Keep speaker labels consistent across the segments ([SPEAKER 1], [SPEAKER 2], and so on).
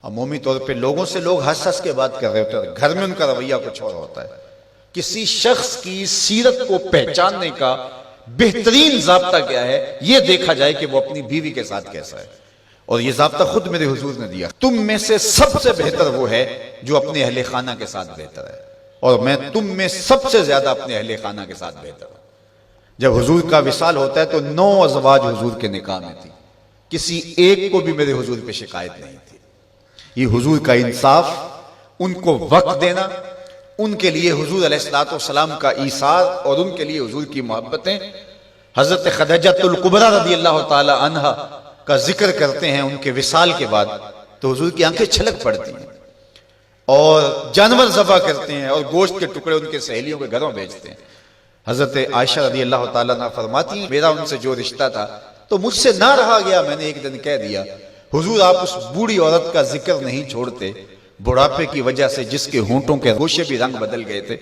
[SPEAKER 1] عمومی طور پہ لوگوں سے لوگ ہنس ہنس کے بات کر رہے ہوتے ہیں، گھر میں ان کا رویہ کچھ اور ہوتا ہے۔ کسی شخص کی سیرت کو پہچاننے کا بہترین ضابطہ کیا ہے، یہ دیکھا جائے کہ وہ اپنی بیوی کے ساتھ کیسا ہے، اور یہ ضابطہ خود میرے حضور نے دیا۔ تم میں سے سب سے بہتر وہ ہے جو اپنے اہل خانہ کے ساتھ بہتر ہے، اور میں تم میں سب سے زیادہ اپنے اہل خانہ کے ساتھ بہتر ہوں۔ جب حضور کا وصال ہوتا ہے تو 9 ازواج حضور کے نکاح میں تھی، کسی ایک کو بھی میرے حضور پہ شکایت نہیں تھی۔ یہ حضور کا انصاف، ان کو وقت دینا، ان کے لیے حضور علیہ السلام کا ایثار اور ان کے لیے حضور کی محبتیں۔ حضرت خدیجہ الکبریٰ رضی اللہ تعالی عنہ کا ذکر کرتے ہیں ان کے وصال کے بعد تو حضور کی آنکھیں چھلک پڑتی ہیں، اور جانور ذبح کرتے ہیں اور گوشت کے ٹکڑے ان کے سہیلیوں کے گھروں بھیجتے ہیں۔ حضرت عائشہ رضی اللہ تعالیٰ عنہ فرماتی ہیں میرا ان سے جو رشتہ تھا تو مجھ سے نہ رہا گیا، میں نے ایک دن کہہ دیا حضور آپ اس بوڑھی عورت کا ذکر نہیں چھوڑتے، بڑھاپے کی وجہ سے جس کے ہونٹوں کے گوشے بھی رنگ بدل گئے تھے۔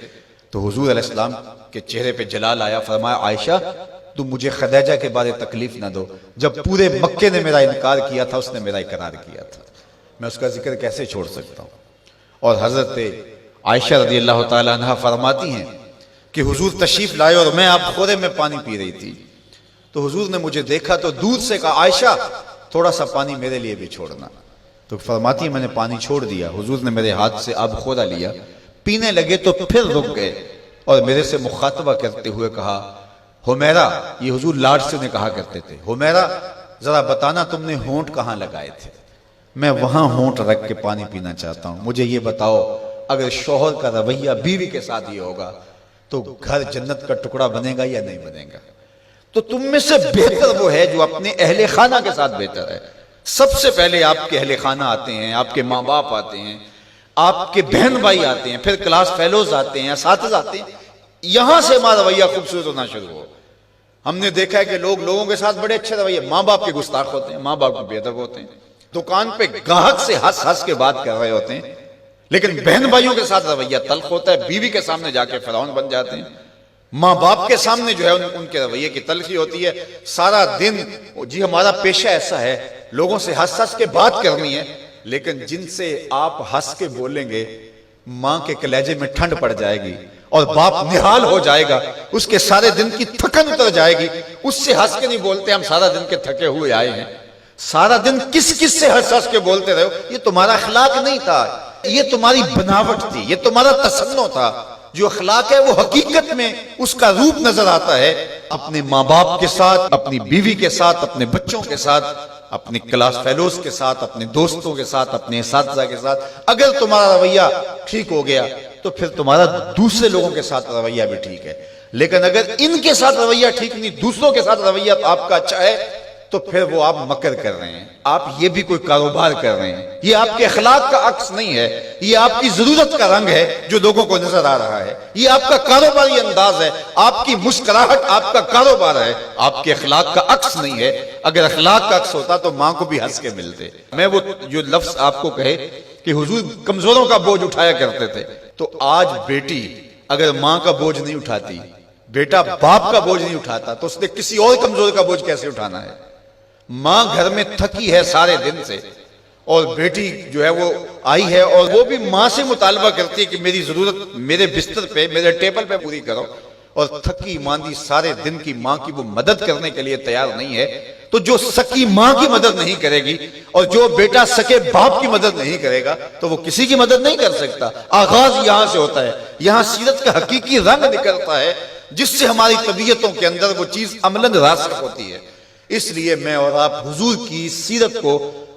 [SPEAKER 1] تو حضور علیہ السلام کے چہرے پہ جلال آیا، فرمایا عائشہ تم مجھے خدیجہ کے بارے تکلیف نہ دو، جب پورے مکے نے میرا انکار کیا تھا اس نے میرا اقرار کیا تھا، میں اس کا ذکر کیسے چھوڑ سکتا ہوں۔ اور حضرت عائشہ رضی اللہ تعالی عنہ فرماتی ہیں کہ حضور تشریف لائے اور میں آپ خورے میں پانی پی رہی تھی، تو حضور نے مجھے دیکھا تو دور سے کہا عائشہ تھوڑا سا پانی میرے لیے بھی چھوڑنا۔ تو فرماتی ہیں میں نے پانی چھوڑ دیا، حضور نے میرے ہاتھ سے آب خورا لیا، پینے لگے تو پھر رک گئے اور میرے سے مخاطبہ کرتے ہوئے کہا حمیرہ، یہ حضور لاڈ سے انہیں کہا کرتے تھے، حمیرہ ذرا بتانا تم نے ہونٹ کہاں لگائے تھے، میں وہاں ہونٹ رکھ کے پانی پینا چاہتا ہوں، مجھے یہ بتاؤ اگر شوہر کا رویہ بیوی کے ساتھ یہ ہوگا تو گھر جنت کا ٹکڑا بنے گا یا نہیں بنے گا؟ تو تم میں سے بہتر وہ ہے جو اپنے اہل خانہ کے ساتھ بہتر ہے۔ سب سے پہلے آپ کے اہل خانہ آتے ہیں، آپ کے ماں باپ آتے ہیں، آپ کے بہن بھائی آتے ہیں، پھر کلاس فیلوز آتے ہیں، اساتذہ آتے ہیں، یہاں سے ہمارا رویہ خوبصورت ہونا شروع ہو۔ ہم نے دیکھا ہے کہ لوگوں کے ساتھ بڑے اچھے رویے، ماں باپ کے گستاخ ہوتے ہیں، ماں باپ کے بے ادب ہوتے ہیں، دکان پہ گاہک سے ہنس ہنس کے بات کر رہے ہوتے ہیں، لیکن بہن بھائیوں کے ساتھ رویہ تلخ ہوتا ہے، بیوی کے سامنے جا کے فرعون بن جاتے ہیں، ماں باپ کے سامنے جو ہے ان کے رویے کی تلخی ہوتی ہے۔ سارا دن جی ہمارا پیشہ ایسا ہے لوگوں سے ہنس ہنس کے بات کرنی ہے، لیکن جن سے آپ ہنس کے بولیں گے ماں کے کلیجے میں ٹھنڈ پڑ جائے گی اور باپ نہال ہو جائے گا، اس کے سارے دن کی تھکن اتر جائے گی، اس سے ہنس کے نہیں بولتے ہم سارا دن کے تھکے ہوئے آئے ہیں، سارا دن کس کس سے ہنس ہنس کے بولتے رہے ہو، یہ تمہارا اخلاق نہیں تھا، یہ تمہاری بناوٹ تھی، یہ تمہارا تصنع تھا۔ جو اخلاق ہے وہ حقیقت میں اس کا روپ نظر آتا ہے اپنے ماں باپ کے ساتھ، اپنی بیوی کے ساتھ، اپنے بچوں کے ساتھ، اپنے کلاس فیلوز کے ساتھ، اپنے دوستوں کے ساتھ، اپنے اساتذہ کے ساتھ۔ اگر تمہارا رویہ ٹھیک ہو گیا تو پھر تمہارا دوسرے لوگوں کے ساتھ رویہ بھی ٹھیک ہے، لیکن اگر ان کے ساتھ رویہ ٹھیک نہیں، دوسروں کے ساتھ رویہ آپ کا اچھا ہے تو پھر وہ آپ مکر کر رہے ہیں، آپ یہ بھی کوئی کاروبار کر رہے ہیں، یہ آپ کے اخلاق کا عکس نہیں ہے، یہ آپ کی ضرورت کا رنگ ہے جو لوگوں کو نظر آ رہا ہے، یہ آپ کا کاروباری انداز ہے، آپ کی مسکراہٹ آپ کا کاروبار ہے، آپ کے اخلاق کا عکس نہیں ہے۔ اگر اخلاق کا عکس ہوتا تو ماں کو بھی ہنس کے ملتے۔ میں وہ جو لفظ آپ کو کہے کہ حضور کمزوروں کا بوجھ اٹھایا کرتے تھے، تو آج بیٹی اگر ماں کا بوجھ نہیں اٹھاتی، بیٹا باپ کا بوجھ نہیں اٹھاتا، تو اس نے کسی اور کمزور کا بوجھ کیسے اٹھانا ہے؟ ماں گھر میں تھکی ہے سارے دن سے اور بیٹی جو ہے وہ آئی ہے اور وہ بھی ماں سے مطالبہ کرتی ہے کہ میری ضرورت میرے بستر پہ، میرے ٹیبل پہ پوری کرو، اور تھکی ماندی سارے دن کی ماں کی وہ مدد کرنے کے لیے تیار نہیں ہے، تو جو سکی ماں کی مدد نہیں کرے گی اور جو بیٹا سکے باپ کی مدد نہیں کرے گا تو وہ کسی کی مدد نہیں کر سکتا۔ آغاز یہاں سے ہوتا ہے، یہاں سیرت کا حقیقی رنگ نکلتا ہے جس سے ہماری طبیعتوں کے اندر وہ چیز عملاً راسخ ہوتی ہے۔ اس لیے میں اور آپ حضور کی سیرت کو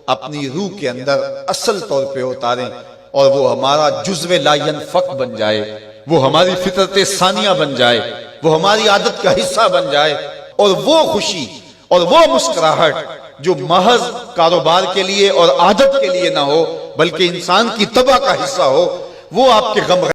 [SPEAKER 1] اپنی روح کے اندر اصل طور پہ اتاریں اور وہ ہمارا جزو لا ینفک بن جائے، وہ ہماری فطرت ثانیہ بن جائے، وہ ہماری عادت کا حصہ بن جائے، اور وہ خوشی اور وہ مسکراہٹ جو محض کاروبار کے لیے اور عادت کے لیے نہ ہو بلکہ انسان کی طبع کا حصہ ہو، وہ آپ کے غم